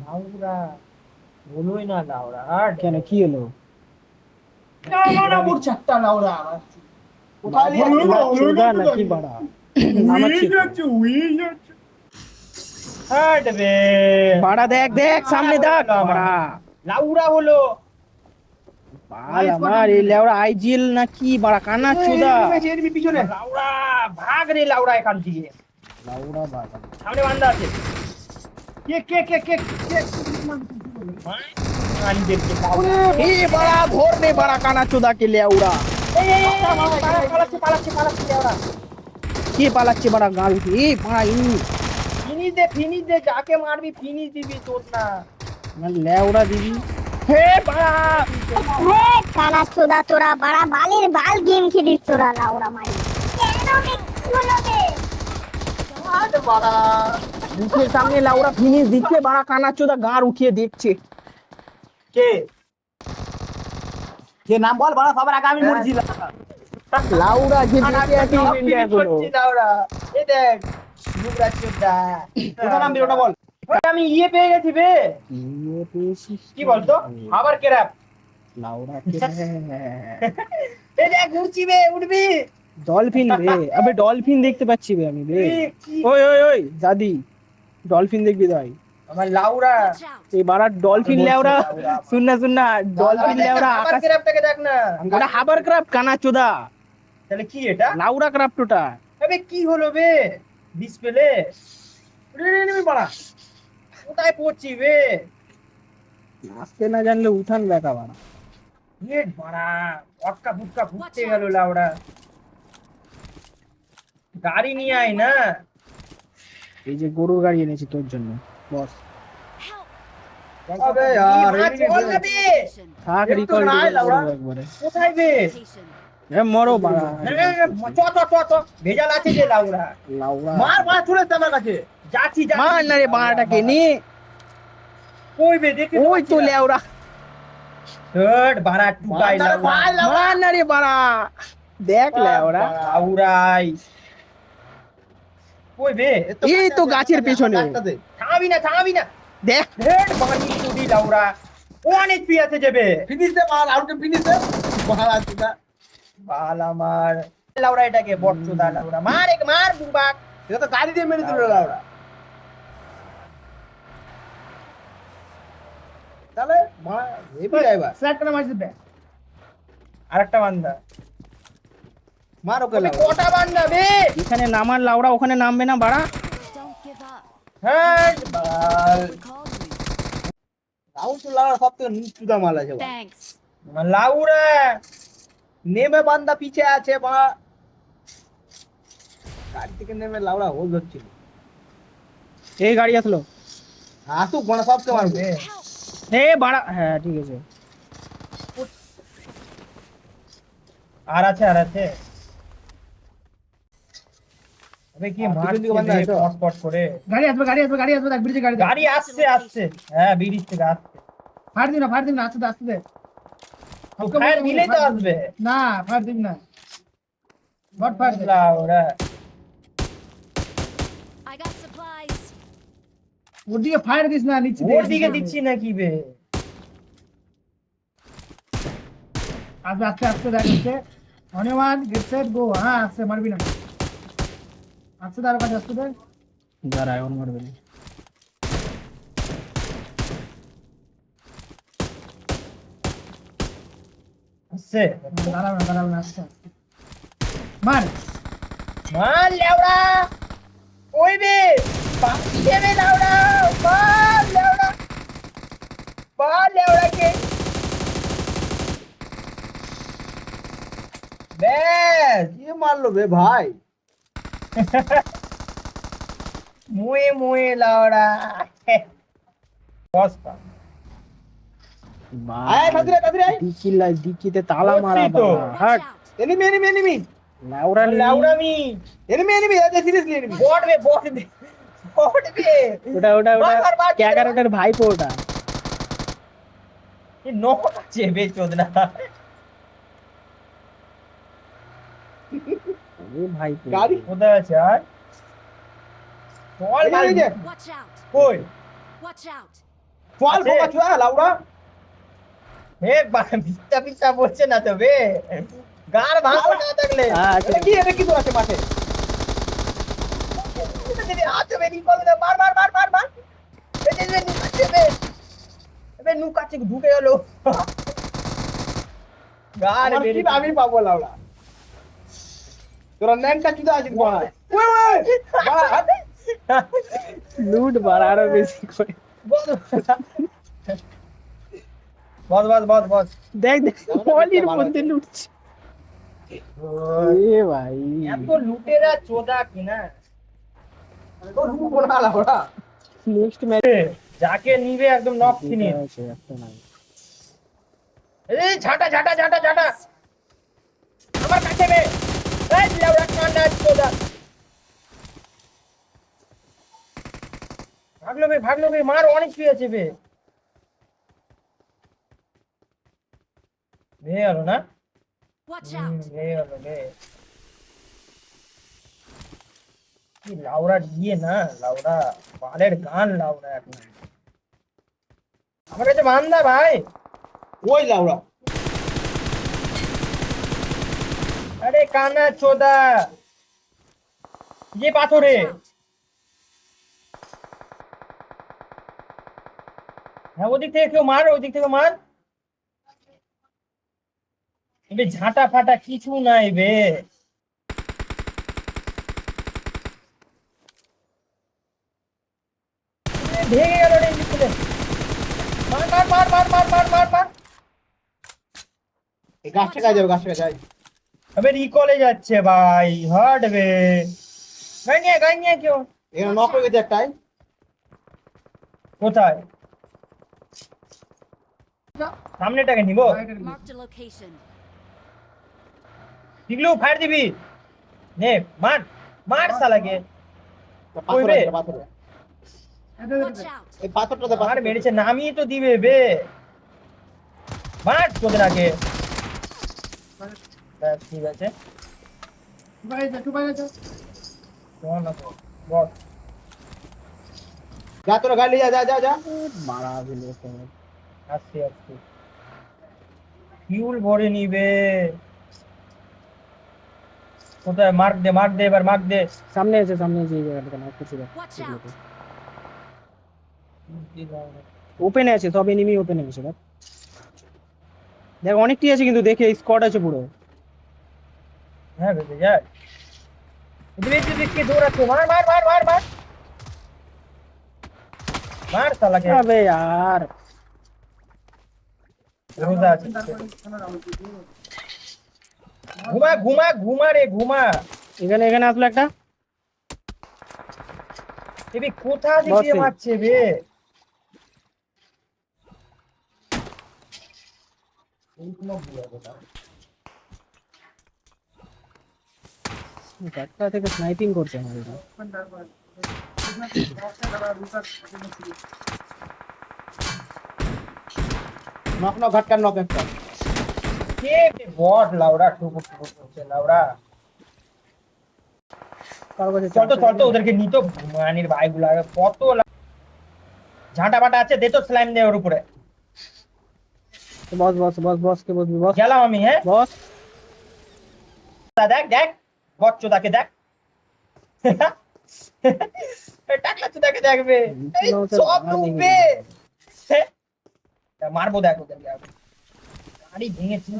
লাউড়া বলোই না লাউড়া আর কেন কি হলো? না মোর চারটা লাউড়া আমার কোথায় চোদা নাকি বাড়া? নামাচ্ছি তো। হাট বে বাড়া দেখ দেখ সামনে দেখ বাড়া। লাউড়া হলো বাল আমার এই লেওড়া আইজিএল না কি বাড়া কানা চোদা। পিছনে লাউড়া ভাগ রে লাউড়া এখান থেকে লাউড়া বাড়া। সামনে বান্দা আছে কে আনি দেখতে এ বাড়া ধর রে বাড়া কানা চোদা কে লেওড়া। পালাচ্ছে লাউড়া কে পালাচ্ছে বাড়া গাল এ বাড়া ফিনিশ দে যাকে মারবি ফিনিশ দিবি তোর না আমার লেওড়া দিবি। হে বাড়া হে কানা চোদা তোরা বড়া বালের বাল গেম খেলিস তোরা লাউড়া মারি কেন দেখছিলো বে হাট বাড়া মুখের সামনে লাউড়া ফিনিশ দিচ্ছে বাড়া কানা চোদা গাঁর উঠিয়ে দেখছে। কে কে নাম বল বাড়া সবার আগে আমি মরছিলাম লাউড়া যে দেখে আছে ইন্ডিয়া গুলো। লাউড়া এই দেখ বুবরা চোদা কোথা নাম বেরোটা বল আমি ইয়ে পেয়ে গেছি বে কি বলতো আবার কেরাপ লাউড়া এই দেখ ঘুরছি বে উঠবি ডলফিন রে আবে ডলফিন দেখতে পাচ্ছি বে আমি রে। ওই ওই ওই দাদি ডলফিন দেখবি ভাই আমার লাউড়া এই বাড়া ডলফিন লেওড়া শুন না ডলফিন লেওড়া আবার আকাশ কেরাপটাকে দেখ না ওটা হাবার ক্রাফট কানা চোদা তাহলে কি এটা লাউড়া ক্রাফট ওটা। আবে কি হলো বে ডিসপ্লে রে নেমে বাড়া কোথায় পড়ছি বে আসতে না জানলে উঠান বেকা বাড়া। নেট বাড়া অটকা ফুটকা ফুটতে গেল লাউড়া গাড়ি নিয়ে আয় না এই যে গরুর গাড়ি এনেছি তোর জন্য বস। আবে यार চল না বে থাক একটু রিকল নাই লাউড়া। একবারে কোথায় বে এ মরো বাড়া চ ভেজাল আছে যে লাউড়া লাউড়া মার চলে আমার কাছে যাচ্ছি মার না রে বাড়াটাকে নি কই বে দেখি ওই তো লেওড়া থর্ড বাড়া টুকাই লাউড়া মার না রে বাড়া দেখ লেওড়া লাউড়াই কই বে এই তো গাছের পেছনে থামাবি না দেখ থর্ড বাড়ি চুদি লাউড়া অনেক পি আছে যাবে ফিনিশ দে মাল আউট ফিনিশ দে বাল আছে না বাল আমার লাউড়া এটাকে বটচোদা লাউড়া মার বুবাক এটা তো গাড়ি দিয়ে মেরে দিল লাউড়া তাহলে মা হেভি যাইবা স্যাটটা মারছিস বে আরেকটা বান্দা মার ওকে কটা বান্দা বে এখানে নামার লাউড়া ওখানে নামবে না বাড়া। হ্যাঁ বাল রাউন্ড তো লাউড়া সবথেকে নিচুদা মাল আছে লাউড়া নেমে বান্দা পিছে আছে বা গাড়ি থেকে নেমে লাউড়া হোল হচ্ছিল এই গাড়ি আসলো আসুক মানে সবকে মারবে এ বাড়া হ্যাঁ ঠিক আছে। আর আছে আবে কি মারছে বান্দা এটা স্পট করে গাড়ি আসবে দেখ ব্রিজে গাড়ি গাড়ি আসছে হ্যাঁ ব্রিজ থেকে আসছে ফাড় দিন না আসতে দে ফায়ার দিলেই তো আসবে না ফাড় দিন না বট ফাড় দে লাউড়া ওর দিকে ফাড় দিস না নিচে ওর দিকে দিচ্ছি নাকি বে আস্তে দেখ আসছে অনেওয়ান গেট সেট গো হ্যাঁ আসছে মারবি না আসছে তার কাছে আসতে দে দাঁড়ায় ওর মারবে না। আসছে দাঁড়াও না আসছে মার লেওড়া ওই বে বাকি দেবে লাউড়া লেওড়া কে ব্যাস কি মারলো বে ভাই মুয়ে লাউড়া বস্তা আয় তাড়াতাড়ি আয় ডিকিতে তালা মারা করছি তো। বাড়া হাট এনিমি লাউড়া লাউড়া এনিমি সিরিয়াসলি এনিমি বট বে ওটা মার, ক্যাকারটার ভাইপো ওটা। ये नोट আছে বে চোদনা এ ভাইপো গাড়ি কোথায় আছে আর বল ভাই Watch out! কই Watch out! চল আছে? বোকা চুদা লাউড়া মিথ্যা পিচ্ছা বলছে না তো বে গার ভাঙো না থাকলে আছে। এটা কি তোর আছে মাঠে আছে বে রিকল দে মার মার মার মার মার এই নুকাচ্ছে বে এবে নুকাচ্ছে ঢুকে গেল গার আমার বেরি কি আমি পাবো লাউড়া তোরা ন্যাংটা চুদা আছিস বাড়া লুট বাড়া আরো বেশি করে বস বস বস বস বস দেখ দেখ পলির মধ্যে লুটছে এ ভাই এত লুটেরা চোদা কিনা তো লুটবো না লাউড়া নেক্সট ম্যাচ যাকে নিবে একদম নক ফিনিশ আছে একটা নাই এই ঝাঁটা ঝাঁটা ঝাঁটা ঝাঁটা আমার কাছে বে এই লাউড়া কান্না চোদা ভাগলো বে মার অনেক কি আছে বে বে আলো না Watch out! বে আলো বে কি লাউড়া দিয়ে না লাউড়া বালের গান লাউড়া এখন আমার কাছে বান্দা ভাই ওই লাউড়া আরে কানা চোদা ये পাথরে Watch out! হ্যাঁ ওদিক থেকে কেউ মার ওদিক থেকে মার এবে ঝাঁটা ফাটা কিছু নাই বে ভেঙে গেল রে এদিক থেকে মার মার মার মার মার মার মার মার এই গাছটা কাজ যাবে গাছটা যাই अबे रिकॉले যাচ্ছে ভাই হার্ড বে গাইনিয়া কেউ এখানে নক হয়ে গেছে একটাই কোথায় সামনেটাকে নিব Marked a location. পিগলু ফায়ার দিবি নে মার মার সালাকে পাথর বে? আছে পাথর Watch out! এই পাথরটা মার মেরেছে নামিয়ে তো দিবে বে মার তোদের আগে ব্যাস, ঠিক আছে শোন না তো, বল যা তোরা গাড়ি যা যা যা যা মারা দিলে আস্তে আস্তে ফিউল ভরে নিবে কোথায় মার্ক দে এবার মার্ক দে সামনে আছে এই জায়গাটা না কিছু Watch out! ওপেন আছে সব এনিমি ওপেন আছে দেখ দেখ অনেকটি আছে কিন্তু দেখে স্কোয়াড আছে পুরো হ্যাঁ বেঁচে যায় এদিকে কে দৌড়াচ্ছে মার মার মার মার মার মার সালাকে আবে यार রোজা আছে ঘুমা রে ঘুমা এখানে আসলো একটা এবি কোথা থেকে বসে। মারছে বে একটা থেকে স্নাইপিং করছে আমার এটা নক নক ঘাটকার নক একটা কে বট লাউড়া টুকুর করছে লাউড়া কার কাছে চল তো ওদেরকে নিতো মানির ভাইগুলা কত ঝাঁটা বাটা আছে দে তো স্লাইম দে ওর উপরে বস কে বসবি বস গেলাম আমি হ্যাঁ বস দেখ বচ্চোদাকে দেখ টাকলা চোদাকে দেখবে এই সব ডুববে মারবো দেখ ওদেরকে গাড়ি ভেঙে চুর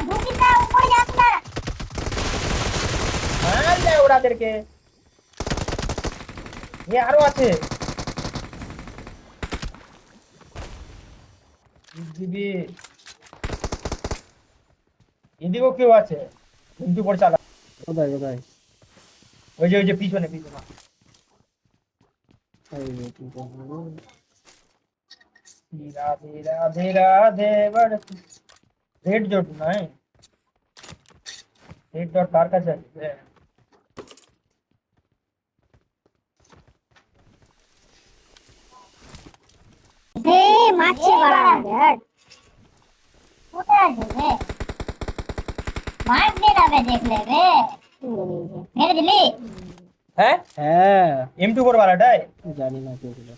ঢুকিটা উপরে যাস না মারলে ওরাদেরকে আরো আছে দিবি এদিকেও কেউ আছে কিন্তু পরে চালা কোথায় ওই যে পিছনে রাধে রাধে রেড জট নাই রেড ডট কার কাছে আছে মাছি বাড়া দেখ কোথায় আছে রে মার দে না বে দেখলে রে মেরে দিলি হ্যাঁ হ্যাঁ M24 वालाটাই জানি না কে ছিল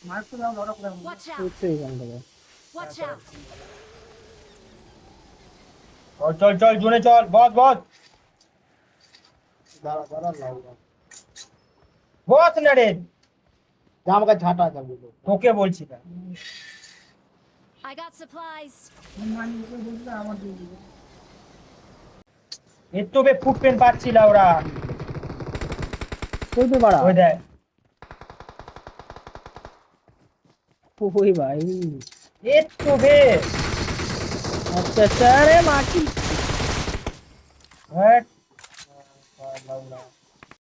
মার্ক তো দাও লড়া করে Watch out! উঠছে এখান থেকে Watch out! চল চল চল জোনে চল বস বস দাঁড়া দাঁড়া লাউরা বস না রে যা আমাকে ঝাঁটা যাবে তোকে বলছি না I got supplies. মান নিতে বললে আমার দিয়ে দিবে এর তো বে ফুটপেন পাচ্ছি লাউরা কই তো বাড়া ওই দেখ ওই ভাই এর তো বে আচ্ছা আচ্ছা আরে মাটি হ্যাট লাউরা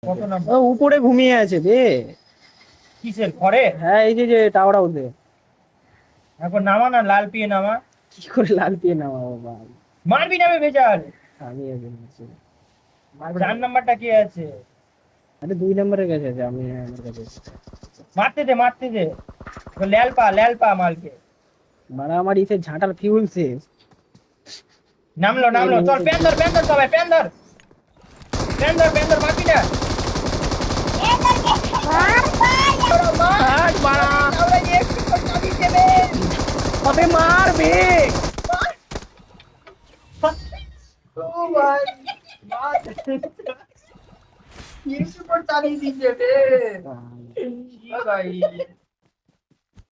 কত নাম্বার ও উপরে ঘুমিয়ে আছে বে কিসের ঘরে হ্যাঁ এই যে টাওয়ার হাউসে এখন নামা না লাল পিয়ে নামা কি করে লাল দিয়ে নামাবো ভাই মারবি না বে ভেজাল আমি একজন আছি 4 নাম্বারটা কে আছে আরে 2 নম্বরের কাছে আছে আমি আমার কাছে মারতে দে তো ল্যাল পা মালকে বাড়া আমার ইসে ঝাঁটার ফিউল শেষ নামলো চল প্যান্ডার সবাই প্যান্ডার মারবি না হাট বাড়া লাউরা একটু চাবি দেবে আবে মার বে ও ভাই মার একটু চালিয়ে দিচ্ছে রে ভাই